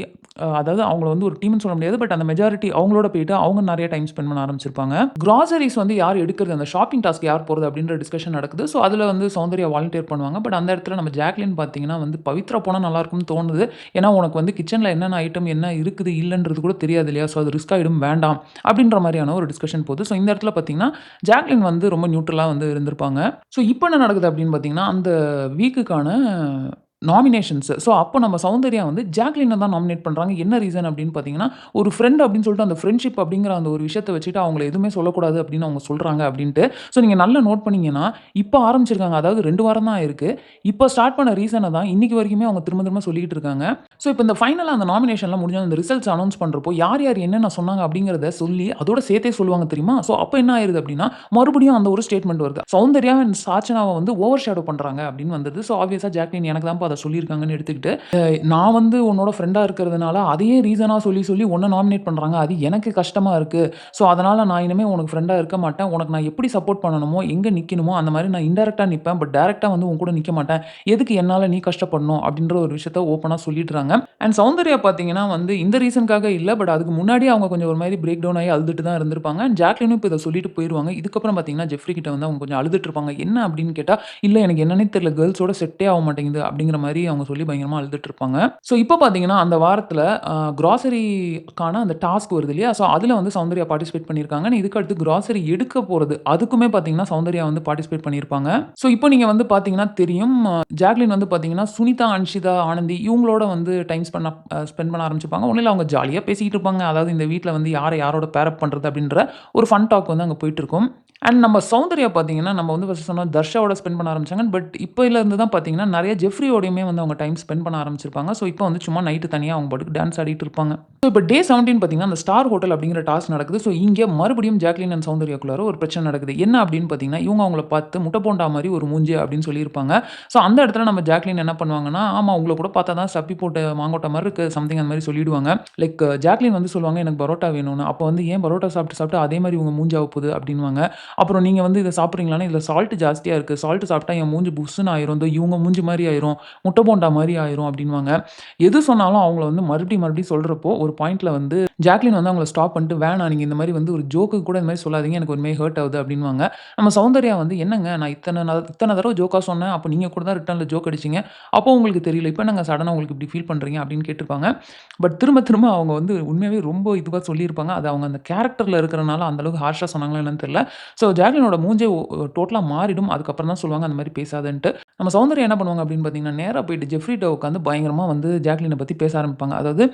அதாவது அவங்கள வந்து ஒரு டீம்னு சொல்ல முடியாது. பட் அந்த மெஜாரிட்டி அவங்களோட போயிட்டு அவங்க நெறைய டைம் ஸ்பெண்ட் பண்ண ஆரம்பிச்சிருப்பாங்க. கிராசரிஸ் வந்து யார் எடுக்கிறது, அந்த ஷாப்பிங் டாஸ்க் யார் போறது அப்படின்ற டிஸ்கஷன் நடக்குது. ஸோ அதில வந்து சௌந்தர்யா வாலண்டியர் பண்ணுவாங்க. பட் அந்த இடத்துல நம்ம ஜாக்லின் பார்த்தீங்கன்னா வந்து பவித்ரா போனா நல்லாயிருக்கும்னு தோணுது. ஏன்னா உனக்கு வந்து கிச்சன்ல என்னென்ன ஐட்டம் என்ன இருக்குது இல்லன்றது கூட தெரியாது இல்லையா? ஸோ அது ரிஸ்க் ஆயிடும் வேண்டாம் அப்படின்ற மாரியான ஒரு டிஸ்கஷன் போகுது. ஸோ இந்த இடத்துல பார்த்தீங்கன்னா, ஜாக்லின் வந்து ரொம்ப நியூட்ரலா வந்து இருந்திருப்பாங்க. ஸோ இப்ப என்ன நடக்குது அப்படின்னு பார்த்தீங்கன்னா, அந்த வீக்குக்கான நாமினேஷன்ஸ். ஸோ அப்போ நம்ம சௌந்தர்யா வந்து ஜாக்லின தான் நாமினேட் பண்றாங்க. என்ன ரீசன் அப்படின்னு பார்த்தீங்கன்னா, ஒரு ஃப்ரெண்ட் அப்படின்னு சொல்லிட்டு அந்த ஃப்ரெண்ட்ஷிப் அப்படிங்கிற அந்த ஒரு விஷயத்த வச்சுட்டு அவங்கள எதுவுமே சொல்லக்கூடாது அப்படின்னு அவங்க சொல்றாங்க அப்படின்ட்டு. ஸோ நீங்க நல்லா நோட் பண்ணீங்கன்னா, இப்ப ஆரம்பிச்சிருக்காங்க. அதாவது 2 வாரம் தான் ஆயிருக்கு. இப்ப ஸ்டார்ட் பண்ண ரீசன தான் இன்னைக்கு வரைக்குமே அவங்க திரும்ப திரும்ப சொல்லிக்கிட்டு இருக்காங்க. ஸோ இப்ப இந்த ஃபைனலா அந்த நாமினேஷன்லாம் முடிஞ்சு அந்த ரிசல்ட்ஸ் அனவுன்ஸ் பண்றப்போ யார் யார் என்னென்ன சொன்னாங்க அப்படிங்கிறத சொல்லி அதோட சேர்த்தே சொல்லுவாங்க தெரியுமா? ஸோ அப்ப என்ன ஆயிருது அப்படின்னா, மறுபடியும் அந்த ஒரு ஸ்டேட்மெண்ட் வருது. சௌந்தர்யா அண்ட் சாச்சனாவ வந்து ஓவர் ஷேடோ பண்றாங்க அப்படின்னு வந்தது. ஸோ ஆப்வியஸா ஜாக்லின் எனக்கு தான்ப்பா அத சொல்லியிருக்காங்கன்னு எடுத்துக்கிட்டு, நான் வந்து உன்னோட ஃப்ரெண்டா இருக்கிறதுனால அதையே ரீசனா சொல்லி சொல்லி உன்ன நாமினேட் பண்றாங்க. அது எனக்கு கஷ்டமா இருக்கு. ஸோ அதனால நான் இனிமே உனக்கு ஃப்ரெண்டா இருக்க மாட்டேன். உனக்கு நான் எப்படி சப்போர்ட் பண்ணணுமோ, எங்க நிக்கணுமோ அந்த மாரி நான் இன்டைரக்ட்டா நிப்பேன். பட் டைரக்ட்டா வந்து உன் கூட நிக்க மாட்டேன். எதுக்கு என்னால நீ கஷ்டப்படணும் அப்படின்ற ஒரு விஷயத்த ஓப்பனா சொல்லிடுறாங்க. அண்ட் சௌந்தர்யா பார்த்தீங்கன்னா வந்து இந்த ரீசனுக்காக இல்ல. பட் அதுக்கு முன்னாடியே அவங்க கொஞ்சம் ஒரு மாரி பிரேக் டவுன் ஆகி அழுதுட்டு தான் இருந்திருப்பாங்க. அண்ட் ஜாக்லினும் இப்ப இத சொல்லிட்டு போயிருவாங்க. இதுக்கப்புறம் பார்த்தீங்கன்னா, ஜெஃப்ரி கிட்ட வந்து அவங்க கொஞ்சம் அழுதுட்டு இருப்பாங்க. என்ன அப்படின்னு கேட்டா, இல்ல எனக்கு என்னன்னே தெரியல. கேர்ல்ஸோட செட்டே ஆக மாட்டேங்குது அப்படிங்கிற மாரி அவங்க சொல்லி பயங்கரமா அழுதுட்டு இருப்பாங்க. ஸோ இப்ப பார்த்தீங்கன்னா, அந்த வாரத்துல கிராசரிக்கான அந்த டாஸ்க் வருது இல்லையா? ஸோ அதுல வந்து சௌந்தர்யா பார்ட்டிசிபேட் பண்ணியிருக்காங்க. இதுக்கு அடுத்து கிராசரி எடுக்க போறது. அதுக்குமே பார்த்தீங்கன்னா, சௌந்தர்யா வந்து பார்ட்டிசிபேட் பண்ணியிருப்பாங்க. ஸோ இப்போ நீங்க வந்து பார்த்தீங்கன்னா தெரியும். ஜாக்லின் வந்து பார்த்தீங்கன்னா, சுனிதா, அன்ஷிதா, ஆனந்தி இவங்களோட வந்து ஸ்பெண்ட் பண்ண ஆரம்பிச்சிருப்பாங்க. ஒண்ணும் இல்ல அவங்க ஜாலியா பேசிக்கிட்டு இருப்பாங்க. அதாவது இந்த வீட்ல வந்து யார யாரோட பேர் அப் பண்றது அப்படின்ற ஒரு ஃபன் டாக் வந்து அங்க போயிட்டு இருக்கும். அண்ட் நம்ம சௌந்தர்யா பார்த்தீங்கன்னா, நம்ம வந்து ஃபர்ஸ்ட் சொன்னோம் தர்ஷாவோட ஸ்பெண்ட் பண்ண ஆரம்பிச்சாங்க. பட் இப்பயில இருந்து தான் பார்த்தீங்கன்னா, நெறைய ஜெஃப்ரியோடையுமே வந்து அவங்க டைம் ஸ்பெண்ட் பண்ண ஆரம்பிச்சிருப்பாங்க. ஸோ இப்போ வந்து சும்மா நைட்டு தனியா அவங்க பாட்டுக்கு டான்ஸ் ஆடிட்டு இருப்பாங்க. ஸோ இப்போ டே 17 பார்த்தீங்கன்னா, அந்த ஸ்டார் ஹோட்டல் அப்படிங்கிற டாஸ்க் நடக்குது. ஸோ இங்க மறுபடியும் ஜாக்லின் அண்ட் சௌந்தர்யாக்குள்ளார ஒரு பிரச்சனை நடக்குது. என்ன அப்படின்னு பார்த்தீங்கன்னா, இவங்க அவங்கள பார்த்து முட்டை போண்டா மாரி ஒரு மூஞ்சி அப்படின்னு சொல்லியிருப்பாங்க. ஸோ அந்த இடத்துல நம்ம ஜாக்லின் என்ன பண்ணுவாங்கன்னா, ஆமா உங்கள கூட பார்த்தா தான் சப்பி போட்ட மாங்கொட்ட மாரி இருக்கு. சம்திங் அந்த மாரி சொல்லிடுவாங்க. லைக் ஜாக்லின் வந்து சொல்லுவாங்க, எனக்கு பரோட்டா வேணும்னு. அப்போ வந்து ஏன் பரோட்டா சாப்பிட்டு சாப்பிட்டு அதே மாரி உங்க மூஞ்சி ஆக போகுது அப்படின்னுவாங்க. அப்புறம் நீங்க வந்து இத சாப்பிடுறீங்களான்னா, இதில சால்ட் ஜாஸ்தியா இருக்கு. சால்ட் சாப்பிட்டா என் மூஞ்சி புஸ்ஸுன்னு ஆயிரும். இதோ இவங்க மூஞ்சி மாரி ஆயிரும். முட்டை போண்டா மாரி ஆயிரும் அப்டின்னுவாங்க. எது சொன்னாலும் அவங்கள வந்து மறுபடியும் மறுபடியும் சொல்றப்போ, ஒரு பாயிண்ட்ல வந்து ஜாக்லின் வந்து அவங்கள ஸ்டாப் பண்ணிட்டு, "வேணாம் நீங்க இந்த மாரி வந்து ஒரு ஜோக்குக்கு கூட இந்த மாரி சொல்லாதீங்க. எனக்கு ஒரு மாரி ஹர்ட் ஆவுது" அப்டின்னுவாங்க. நம்ம சௌந்தர்யா வந்து, "என்னங்க நான் இத்தன தடவ ஜோக்கா சொன்னேன். அப்ப நீங்க கூட தான் ரிட்டர்ன்ல ஜோக் அடிச்சீங்க. அப்போ உங்களுக்கு தெரியல. இப்ப என்னங்க சடனா உங்களுக்கு இப்டி ஃபீல் பண்றீங்க?" அப்டின்னு கேட்டுருப்பாங்க. பட் திரும்ப திரும்ப அவங்க வந்து உண்மையாவே ரொம்ப இதுவா சொல்லியிருப்பாங்க. அது அவங்க அந்த கேரக்டர்ல இருக்கிறனால அந்த அளவுக்கு ஹார்ஷா சொன்னாங்களா என்னன்னு தெரியல. ஸோ ஜாக்லினோட மூஞ்சே டோட்டலா மாறிடும். அதுக்கப்புறம் தான் சொல்லுவாங்க அந்த மாரி பேசாதன்ட்டு. நம்ம சௌந்தர்யா என்ன பண்ணுவாங்க அப்படின்னு பார்த்தீங்கன்னா, நேரா போயிட்டு ஜெஃப்ரிட்ட உட்காந்து பயங்கரமா வந்து ஜாக்லின பத்தி பேச ஆரம்பிப்பாங்க. அதாவது,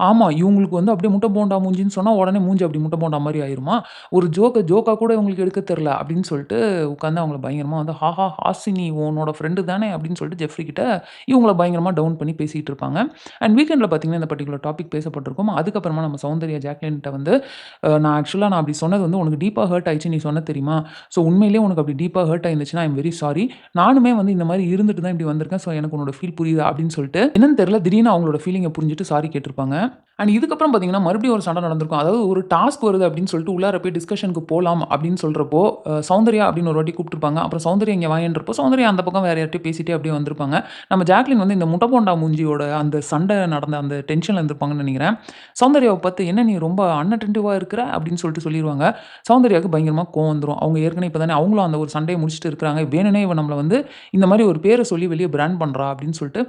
ஆமா இவங்களுக்கு வந்து அப்படியே முட்டை போண்டா மூஞ்சின்னு சொன்னா, உடனே மூஞ்சி அப்படி முட்டை போண்டா மாரி ஆயிருமா? ஒரு ஜோக்கா கூட இவங்களுக்கு எடுக்க தெரியல அப்படின்னு சொல்லிட்டு உட்காந்து அவங்கள பயங்கரமா வந்து, "ஹாஹா ஹாசினி உன்னோட ஃப்ரெண்டு தானே" அப்படின்னு சொல்லிட்டு ஜெஃப்ரி கிட்ட இவங்கள பயங்கரமா டவுன் பண்ணி பேசிட்டு இருப்பாங்க. அண்ட் வீக்கெண்ட்ல பார்த்தீங்கன்னா, இந்த பர்ட்டிகுலர் டாபிக் பேசப்பட்டிருக்கும். அதுக்கப்புறமா நம்ம சௌந்தர்யா ஜாக்லின்ட்ட வந்து, நான் அப்படி சொன்னது வந்து உனக்கு டீப்பா ஹர்ட் ஆயிடுச்சு நீ சொன்ன தெரியுமா? ஸோ உண்மையிலேயே உனக்கு அப்படி டீப்பா ஹர்ட் ஆயிருந்துச்சுன்னா, ஐ அம் வெரி சாரி. நானுமே வந்து இந்த மாரி இருந்துட்டு தான் இப்படி வந்திருக்கேன். ஸோ எனக்கு உன்னோட ஃபீல் புரியுது அப்படின்னு சொல்லிட்டு, என்னன்னு தெரியல திடீர்னு அவங்களோட ஃபீலிங்க புரிஞ்சுட்டு சாரி கேட்டிருப்பாங்க. அண்ட் இதுக்கப்புறம் பார்த்தீங்கன்னா, மறுபடியும் ஒரு சண்டை நடந்திருக்கும். அதாவது ஒரு டாஸ்க் வருது அப்படின்னு சொல்லிட்டு உள்ளார போய் டிஸ்கஷனுக்கு போலாம் அப்படின்னு சொல்றப்போ, சௌந்தர்யா அப்படின்னு ஒரு வாட்டி கூப்பிட்டுருப்பாங்க. அப்புறம் சௌந்தர்யா இங்க வாயேன்றப்போ, சௌந்தர்யா அந்த பக்கம் வேற யார்ட்டயோ பேசிட்டே அப்படியே வந்திருப்பாங்க. நம்ம ஜாக்லின் வந்து இந்த முட்டை போண்டா மூஞ்சியோட அந்த சண்டை நடந்த அந்த டென்ஷன்ல இருந்திருப்பாங்கன்னு நெனைக்கிறேன். சௌந்தர்யாவ பார்த்து, "என்ன நீ ரொம்ப அன்அட்டென்டிவா இருக்கிற?" அப்படின்னு சொல்லிட்டு சொல்லிருவாங்க. சௌந்தர்யாவுக்கு பயங்கரமா கோவம் வந்துரும். அவங்க ஏற்கனவே இப்ப தானே அவங்களும் அந்த ஒரு சண்டைய முடிச்சுட்டு இருக்கிறாங்க. வேணும்னே இவ நம்மள வந்து இந்த மாரி ஒரு பேர சொல்லி வெளிய பிராண்ட் பண்றா அப்படின்னு சொல்லிட்டு,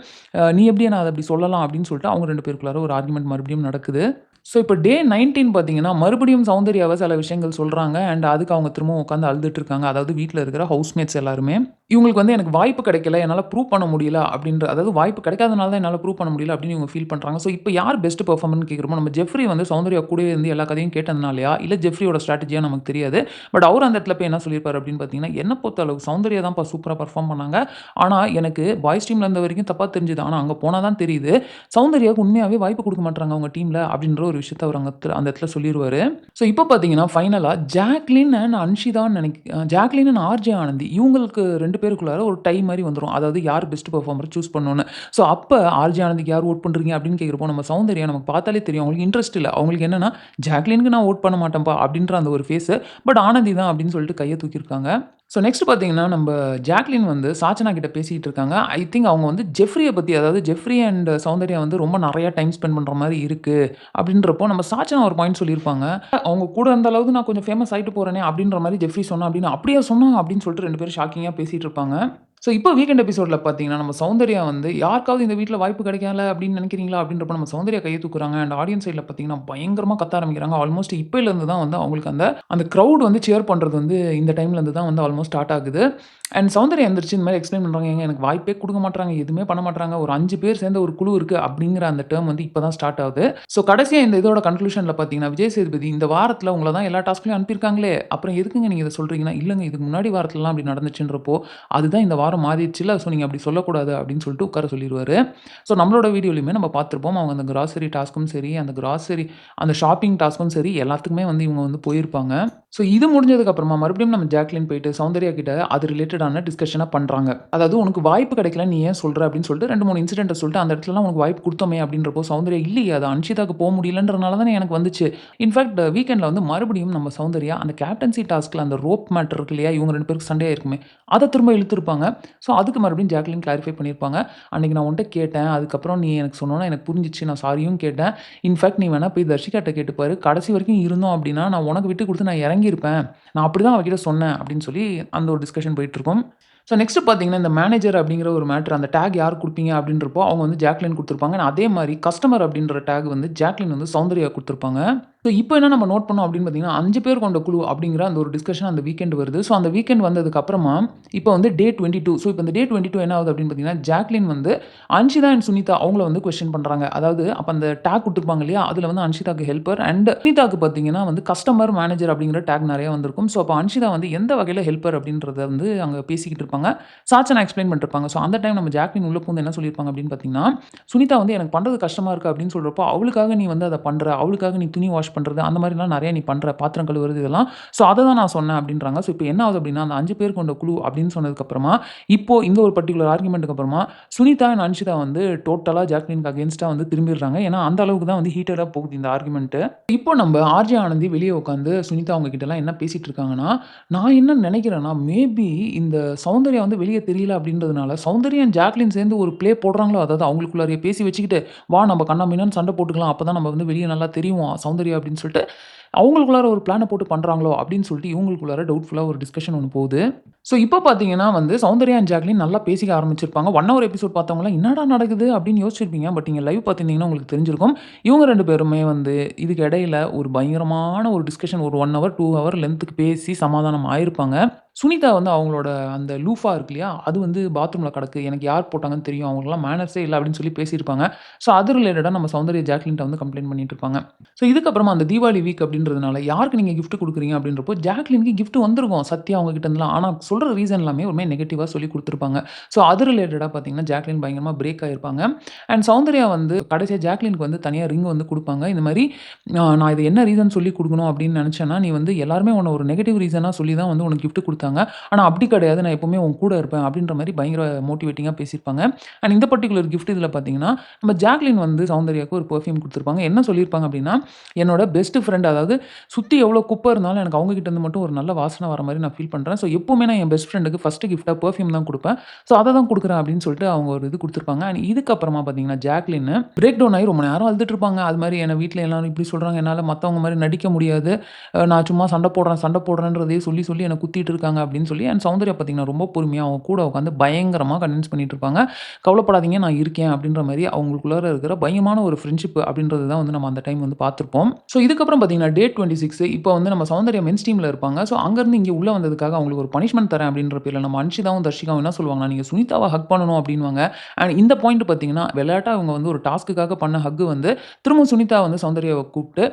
"நீ எப்படி என்ன அத அப்படி சொல்லலாம்?" அப்படின்னு சொல்லிட்டு அவங்க 2 பேருக்குள்ளார ஒரு ஆர்குமென்ட் மறுபடியும் நடக்குது. ஸோ இப்போ டே 19 பார்த்தீங்கன்னா, மறுபடியும் சௌந்தர்யாவ சில விஷயங்கள் சொல்றாங்க. அண்ட் அதுக்கு அவங்க திரும்பவும் உட்காந்து அழுதுட்டு இருக்காங்க. அதாவது வீட்ல இருக்கிற ஹவுஸ்மேட்ஸ் எல்லாருமே. இவங்களுக்கு வந்து எனக்கு வாய்ப்பு கிடைக்கல. என்னால ப்ரூவ் பண்ண முடியல அப்படின்ற அதாவது வாய்ப்பு கிடைக்காதனால தான் என்னால ப்ரூவ் பண்ண முடியல அப்படின்னு இவங்க ஃபீல் பண்றாங்க. ஸோ இப்போ யார் பெஸ்ட் பெர்ஃபார்மர்ன்னு கேட்கிறப்போ, நம்ம ஜெஃப்ரி வந்து சௌந்தர்யா கூடவே இருந்து எல்லா கதையும் கேட்டதுனாலயா, இல்ல ஜெஃப்ரியோட ஸ்ட்ராட்டஜியா நமக்கு தெரியாது. பட் அவர் அந்த இடத்துல போய் என்ன சொல்லியிருப்பாரு அப்படின்னு பார்த்தீங்கன்னா, என்ன பொறுத்த அளவுக்கு சௌந்தர்யா தான்ப்பா சூப்பரா பெர்ஃபார்ம் பண்ணாங்க. ஆனா எனக்கு பாய்ஸ் டீம்ல இருந்த வரைக்கும் தப்பா தெரிஞ்சது. ஆனா அங்க போனா தான் தெரியுது. சௌந்தர்யாவுக்கு உண்மையாவே வாய்ப்பு குடுக்க மாட்றாங்க அவங்க டீம்ல அப்படின்ற ஒரு விஷயத்த அவர் அந்த இடத்துல சொல்லிருவாரு. ஸோ இப்போ பார்த்தீங்கன்னா, ஃபைனலா ஜாக்லின் அண்ட் அன்ஷிதான்னு ஜாக்லின் அண்ட் ஆர்ஜே ஆனந்தி இவங்களுக்கு 2 பேருக்குள்ளார ஒரு டை மாரி வந்துரும். அதாவது யார் பெஸ்ட் பெர்ஃபார்மர் சூஸ் பண்ணணும்னு. ஸோ அப்ப ஆர்ஜே ஆனந்திக்கு யார் வோட் பண்றீங்க அப்படின்னு கேட்கிறப்போ, நம்ம சௌந்தர்யா நமக்கு பார்த்தாலே தெரியும். அவங்களுக்கு இன்ட்ரெஸ்ட் இல்ல. அவங்களுக்கு என்னன்னா, ஜாக்லினுக்கு நான் வோட் பண்ண மாட்டேன்ப்பா அப்படின்ற அந்த ஒரு ஃபேஸு. பட் ஆனந்தி தான் அப்படின்னு சொல்லிட்டு கைய தூக்கியிருக்காங்க. ஸோ நெக்ஸ்ட் பார்த்தீங்கன்னா, நம்ப ஜாக்லின் வந்து சாச்சனா கிட்ட பேசிட்டு இருக்காங்க. ஐ திங்க் அவங்க வந்து ஜெஃப்ரிய பத்தி அதாவது ஜெஃப்ரி அண்ட் சௌந்தர்யா வந்து ரொம்ப நெறைய டைம் ஸ்பெண்ட் பண்ற மாரி இருக்கு. அப்படின்றப்போ நம்ம சாச்சனா ஒரு பாயிண்ட் சொல்லியிருப்பாங்க. அவங்க கூட இருந்த அளவுக்கு நான் கொஞ்சம் ஃபேமஸ் ஆயிட்டு போறேனே அப்படின்ற மாரி ஜெஃப்ரி சொன்னா அப்படின்னு, அப்படியா சொன்னா? அப்படின்னு சொல்லிட்டு 2 பேரும் ஷாக்கிங்கா பேசிட்டு இருப்பாங்க. ஸோ இப்போ வீக்கெண்ட் எபிசோட்ல பார்த்தீங்கன்னா, நம்ம சௌந்தர்யா வந்து யாருக்காவது இந்த வீட்ல வாய்ப்பு கிடைக்கல அப்படின்னு நினைக்கிறீங்களா? அப்படின்றப்போ நம்ம சௌந்தர்யா கைய தூக்குறாங்க. அண்ட் ஆடியன்ஸ் சைட்ல பார்த்தீங்கன்னா, பயங்கரமா கத்த ஆரம்பிக்கிறாங்க. ஆல்மோஸ்ட் இப்பயிலருந்து தான் வந்து அவங்களுக்கு அந்த அந்த கிரவுட் வந்து சியர் பண்றது வந்து இந்த டைம்ல இருந்து தான் வந்து ஆல்மோஸ்ட் ஸ்டார்ட் ஆகுது. அண்ட் சௌந்தர்யா எந்திரிச்சு இந்த மாரி எக்ஸ்ப்ளைன் பண்றாங்க. "ஏங்க எனக்கு வாய்ப்பே குடுக்க மாட்றாங்க. எதுவுமே பண்ண மாட்றாங்க. ஒரு 5 பேர் சேர்ந்த ஒரு குழு இருக்கு." அப்படிங்கிற அந்த டெர்ம் வந்து இப்ப தான் ஸ்டார்ட் ஆகுது. ஸோ கடைசியா இந்த இதோட கன்க்ளூஷன்ல பார்த்தீங்கன்னா, விஜய் சேதுபதி இந்த வாரத்துல உங்கள தான் எல்லா டாஸ்க்லயும் அனுப்பியிருக்காங்களே, அப்புறம் எதுக்குங்க நீங்க இத சொல்றீங்கன்னா, "இல்லங்க இதுக்கு முன்னாடி வாரத்துலலாம் அப்படி நடந்துச்சுன்றப்போ, அதுதான் இந்த வாரம் மாறிடுச்சுல்ல. ஸோ நீங்க அப்படி சொல்லக்கூடாது." அப்படின்னு சொல்லிட்டு உட்கார சொல்லிருவாரு. ஸோ நம்மளோட வீடியோலயுமே நம்ம பார்த்திருப்போம். அவங்க அந்த கிராசரி டாஸ்க்கும் சரி, அந்த ஷாப்பிங் டாஸ்க்கும் சரி, எல்லாத்துக்குமே வந்து இவங்க வந்து போயிருப்பாங்க. ஸோ இது முடிஞ்சதுக்கு அப்புறமா மறுபடியும் நம்ம ஜாக்லின் போயிட்டு சௌந்தர்யா கிட்ட அது ரிலேட்டடான டிஸ்கஷன பண்றாங்க. அதாவது "உனக்கு வாய்ப்பு கிடைக்கல நீ ஏன் சொல்ற?" அப்படின்னு சொல்லிட்டு 2, 3 இன்சிடென்ட்ட சொல்லிட்டு, "அந்த இடத்துலலாம் உனக்கு வாய்ப்பு குடுத்தோமே." அப்படின்றப்போ சௌந்தர்யா, "இல்லையே அது அன்ஷிதாக்கு முடியலன்றனால தானே எனக்கு வந்துச்சு." இன்ஃபாக்ட் வீக்கெண்ட்ல வந்து மறுபடியும் நம்ம சௌந்தர்யா அந்த கேப்டன்சி டாஸ்க்ல அந்த ரோப் மேட்டர் இருக்கு இல்லையா? இவங்க 2 பேருக்கு சண்டையா இருக்குமே, அத திரும்ப இழுத்துருப்பாங்க. ஸோ அதுக்கு மறுபடியும் ஜாக்லின் கிளாரிஃபை பண்ணியிருப்பாங்க. "அன்னைக்கு நான் உன்ட்ட கேட்டேன். அதுக்கப்புறம் நீ எனக்கு சொன்னோனே எனக்கு புரிஞ்சுச்சு. நான் சாரியும் கேட்டேன். இன்ஃபாக்ட் நீ வேணா போய் தர்ஷிகாட்ட கேட்டு பாரு. கடைசி வரைக்கும் இருந்தோம் அப்படின்னா, நான் உனக்கு விட்டு குடுத்து நான் இறங்கியிருப்பேன். நான் அப்படிதான் அவகிட்ட சொன்னேன்." அப்படின்னு சொல்லி அந்த ஒரு டிஸ்கஷன் போயிட்டுருக்கும். ஸோ நெக்ஸ்ட் பார்த்தீங்கன்னா, இந்த மேனேஜர் அப்படிங்கிற ஒரு மேட்டர் அந்த டேக் யாருக்கு குடுப்பீங்க அப்படின்றப்போ, அவங்க வந்து ஜாக்லின் குடுத்துருப்பாங்க. அதே மாரி கஸ்டமர் அப்படின்ற டேக் வந்து ஜாக்லின் வந்து சௌந்தர்யாக்கு குடுத்துருப்பாங்க. ஸோ இப்போ என்ன நம்ம நோட் பண்ணோம் அப்படின்னு பார்த்தீங்கன்னா, 5 பேர் கொண்ட குழு அப்படிங்கிற அந்த ஒரு டிஸ்கஷன் அந்த வீக்கெண்ட் வருது. ஸோ அந்த வீக்கெண்ட் வந்ததுக்கு அப்புறமா, இப்போ வந்து டே 22. ஸோ இப்போ இந்த டே 22 என்ன ஆகுது அப்படின்னு பார்த்தீங்கன்னா, ஜாக்லின் வந்து அன்ஷிதா அண்ட் சுனிதா அவங்கள வந்து கொஸ்டின் பண்றாங்க. அதாவது அப்ப அந்த டேக் குடுத்துருப்பாங்க இல்லையா? அதுல வந்து அன்ஷிதாக்கு ஹெல்ப்பர் அண்ட் சுனிதாக்கு பார்த்தீங்கன்னா வந்து கஸ்டமர், மேனேஜர் அப்படிங்கிற டேக் நெறைய வந்திருக்கும். ஸோ அப்ப அன்ஷிதா வந்து எந்த வகையில ஹெல்ப்பர் அப்படின்றத வந்து அங்க பேசிக்கிட்டு இருப்பாங்க. சாச்சனா எக்ஸ்ப்ளைன் பண்ணிருப்பாங்க. ஸோ அந்த டைம் நம்ம ஜாக்லின் உள்ள பூந்து என்ன சொல்லியிருப்பாங்க அப்படின்னு பார்த்தீங்கன்னா, சுனிதா வந்து எனக்கு பண்றது கஷ்டமா இருக்கு அப்படின்னு சொல்றப்போ, அவளுக்காக நீ வந்து அத பண்ற. அவளுக்காக நீ துணி வாஷ் பண்றது, அந்த மாரிலாம் நெறைய நீ பண்ற. பாத்திரம் கழுவுறது இதெல்லாம். ஸோ அத தான் நான் சொன்னேன் அப்படின்றாங்க. ஸோ இப்போ என்ன ஆகுது அப்படின்னா, அந்த 5 பேர் கொண்ட குழு அப்படின்னு சொன்னதுக்கு அப்புறமா, இப்போ இந்த ஒரு பர்ட்டிகுலர் ஆர்குமென்ட்க்கு அப்புறமா, சுனிதா அண்ட் அன்ஷிதா வந்து டோட்டலா ஜாக்லினுக்கு அகைன்ஸ்ட்டா வந்து திரும்பிடுறாங்க. ஏன்னா அந்த அளவுக்கு தான் வந்து ஹீட்டடா போகுது இந்த ஆர்குமென்ட். இப்போ நம்ம ஆர்ஜே ஆனந்தி வெளிய உட்காந்து சுனிதா அவங்க கிட்டலாம் என்ன பேசிட்டு இருக்காங்கன்னா, நான் என்ன நெனைக்கிறேன்னா, மேபி இந்த சௌந்தர்யா வந்து வெளிய தெரியல அப்படின்றதுனால, சௌந்தர்யா அண்ட் ஜாக்லின் சேர்ந்து ஒரு ப்ளே போடுறாங்களோ, அதாவது அவங்களுக்குள்ளாரையே பேசி வச்சுக்கிட்டு, "வா நம்ம கண்ணா பின்னான்னு சண்டை போட்டுக்கலாம். அப்பதான் நம்ம வந்து வெளிய நல்லா தெரிவோம் சௌந்தர்யா" அப்படின்னு சொல்லிட்டு, அவங்களுக்குள்ளார ஒரு பிளான போட்டு பண்றாங்களோ அப்படின்னு சொல்லிட்டு இவங்களுக்குள்ளார டவுட்ஃபுல்லா ஒரு டிஸ்கஷன் ஒண்ணு போகுது. ஸோ இப்போ பார்த்தீங்கன்னா வந்து சௌந்தர்யா அண்ட் ஜாக்லின் நல்லா பேசிக்க ஆரம்பிச்சிருப்பாங்க. 1 ஹவர் எபிசோட் பார்த்தவங்கலாம் என்னடா நடக்குது அப்படின்னு யோசிச்சிருப்பீங்க. பட் நீங்க லைவ் பார்த்திருந்தீங்கன்னா உங்களுக்கு தெரிஞ்சிருக்கும். இவங்க 2 பேருமே வந்து இதுக்கு இடையில ஒரு பயங்கரமான ஒரு டிஸ்கஷன் ஒரு 1 ஹவர், 2 ஹவர் லென்த்துக்கு பேசி சமாதானம் ஆயிருப்பாங்க. சுனிதா வந்து அவங்களோட அந்த லூஃபா இருக்கு இல்லையா? அது வந்து பாத்ரூம்ல கிடக்கு. எனக்கு யார் போட்டாங்கன்னு தெரியும். அவங்களுக்கெல்லாம் மேனர்ஸே இல்ல அப்படின்னு சொல்லி பேசியிருப்பாங்க. ஸோ அது ரிலேட்டடா நம்ம சௌந்தர்யா ஜாக்லின்ட்ட வந்து கம்ப்ளைண்ட் பண்ணிட்டு இருப்பாங்க. ஸோ இதுக்கப்புறமா அந்த தீபாவளி வீக் அப்படின்றதுனால யாருக்கு நீங்க கிஃப்ட் குடுக்குறீங்க அப்படின்றப்போ, ஜாக்லினுக்கு கிஃப்ட் வந்திருக்கும். சத்யா அவங்க கிட்ட இருந்துலாம். ஆனா சொல்ற ரீசன் எல்லாமே ஒரு மாரி நெகட்டிவா சொல்லி குடுத்துருப்பாங்க. ஸோ அது ரிலேட்டடா பார்த்தீங்கன்னா, ஜாக்லின் பயங்கரமா பிரேக் ஆயிருப்பாங்க. அண்ட் சௌந்தர்யா வந்து கடைசியா ஜாக்லினுக்கு வந்து தனியா ரிங் வந்து குடுப்பாங்க. இந்த மாரி நான் இது என்ன ரீசன் சொல்லி குடுக்கணும் அப்படின்னு நெனச்சேன்னா, நீ வந்து எல்லாருமே உன்ன ஒரு நெகட்டிவ் ரீசனா சொல்லி தான் வந்து உனக்கு கிஃப்ட் குடுத்தாங்க. ஆனா அப்படி கிடையாது. நான் எப்பவுமே உன் கூட இருப்பேன் அப்படின்ற மாரி பயங்கர மோட்டிவேட்டிங்கா பேசியிருப்பாங்க. அண்ட் இந்த பர்ட்டிகுலர் கிஃப்ட் இதில பார்த்தீங்கன்னா, நம்ம ஜாக்லின் வந்து சௌந்தர்யாவுக்கு ஒரு பெர்ஃப்யூம் குடுத்துருப்பாங்க. என்ன சொல்லியிருப்பாங்க அப்படின்னா, என்னோட பெஸ்ட் ஃபிரெண்ட் அதாவது அதாவது சுத்தி எவ்வளோ குப்பை இருந்தாலும் எனக்கு அவங்க கிட்ட இருந்து மட்டும் ஒரு நல்ல வாசனை வர மாரி நான் ஃபீல் பண்றேன். ஸோ எப்பவுமே நான் என் பெஸ்ட் ஃப்ரெண்டுக்கு ஃபர்ஸ்ட் கிஃப்ட்டா பெர்ஃப்யூம் தான் குடுப்பேன். ஸோ அத தான் குடுக்குறேன் அப்படின்னு சொல்லிட்டு அவங்க ஒரு இது குடுத்துருப்பாங்க. அண்ட் இதுக்கப்புறமா பார்த்தீங்கன்னா, ஜாக்லின் பிரேக் டவுன் ஆகி ரொம்ப நேரம் அழுதுட்டு இருப்பாங்க. அது மாரி என்ன வீட்ல எல்லாரும் இப்படி சொல்றாங்க. என்னால மத்தவங்க மாரி நடிக்க முடியாது. நான் சும்மா சண்டை போடுறேன்றதையே சொல்லி சொல்லி என்ன குத்திட்டு இருக்காங்க அப்படின்னு சொல்லி அண்ட் சௌந்தர்யா பார்த்தீங்கன்னா, ரொம்ப பொறுமையா அவங்க கூட உட்காந்து பயங்கரமா கன்வின்ஸ் பண்ணிட்டு இருப்பாங்க. கவலைப்படாதீங்க நான் இருக்கேன் அப்படின்ற மாரி அவங்களுக்குள்ளார இருக்கிற பயங்கரமான ஒரு ஃப்ரெண்ட்ஷிப் அப்படின்றது தான் வந்து நம்ம அந்த டைம் வந்து பார்த்துருப்போம். ஸோ இதுக்கப்புறம் பார்த்தீங்கன்னா, டே 26 இப்போ வந்து நம்ம சௌந்தர்யா மென்ஸ் டீம்ல இருப்பாங்க. ஸோ அங்கருந்து இங்க உள்ள வந்ததுக்காக அவங்களுக்கு ஒரு பனிஷ்மென்ட் தரேன் அப்படின்ற பேர்ல நம்ம அன்ஷிதாவும், தர்ஷிகாவும் என்ன சொல்லுவாங்கன்னா, நீங்க சுனிதாவ ஹக் பண்ணணும் அப்படின்னுவாங்க. அண்ட் இந்த பாயிண்ட் பார்த்தீங்கன்னா, விளையாட்டா இவங்க வந்து ஒரு டாஸ்க்குக்காக பண்ண ஹக் வந்து திரும்ப சுனிதா வந்து சௌந்தர்யாவ கூப்ட்டு,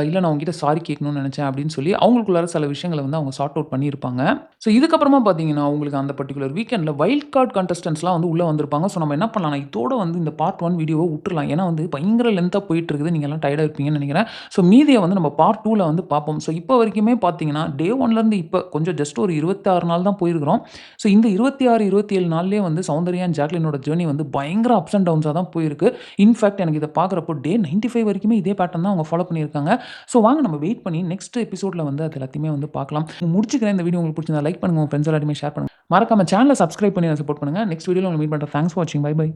இல்ல நான் உன்கிட்ட சாரி கேட்கணும்னு நெனச்சேன் அப்படின்னு சொல்லி அவங்களுக்குள்ளார சில விஷயங்கள வந்து அவங்க சார்ட் அவுட் பண்ணியிருப்பாங்க. ஸோ இதுக்கப்புறமா பார்த்தீங்கன்னா, உங்களுக்கு அந்த பர்ட்டிகுலர் வீக்கெண்ட்ல வைல்ட் கார்ட் கண்டஸ்டன்ட்ஸ்லாம் வந்து உள்ள வந்திருப்பாங்க. ஸோ நம்ம என்ன பண்ணலாம்னா, இதோட வந்து இந்த பார்ட் 1 வீடியோவ உட்டுறலாம். ஏன்னா வந்து பயங்கர லென்த்தா போயிட்டு இருக்குது. நீங்க எல்லாம் டயர்டா இருப்பீங்கன்னு நெனைக்கிறேன். ஸோ மீதிய வந்து நம்ம பார்ட் 2ல வந்து பார்ப்போம். ஸோ இப்போ வரைக்குமே பார்த்தீங்கன்னா, டே 1லருந்து இப்ப கொஞ்சம் ஜஸ்ட் ஒரு 26 நாள் தான் போயிருக்கிறோம். ஸோ இந்த 26, 27 நாள்லயே வந்து சௌந்தர்யா அண்ட் ஜாக்லினோட ஜர்னி வந்து பயங்கர அப்ஸ் அண்ட் டவுன்ஸா தான் போயிருக்கு. இன்ஃபாக்ட் எனக்கு இத பார்க்குறப்போ டே 95 வரைக்குமே இதே பேட்டர்ன் தான் அவங்க ஃபாலோ பண்ணியிருக்காங்க. ஸோ வாங்க நம்ம வெயிட் பண்ணி நெக்ஸ்ட் எபிசோட்ல வந்து அது எல்லாத்தையுமே வந்து பார்க்கலாம். முடிச்சுக்கிறேன். இந்த வீடியோ உங்களுக்கு பிடிச்சிருந்தா லைக் பண்ணுங்க. உங்க ஃப்ரெண்ட்ஸ் எல்லாருமே ஷேர் பண்ணுங்க. மறக்காம சேனல சப்ஸ்கிரைப் பண்ணி சப்போர்ட் பண்ணுங்க. நெக்ஸ்ட் வீடியோல உங்கள மீட் பண்றேன். தேங்க்ஸ் ஃபார் வாட்சிங். Bye by.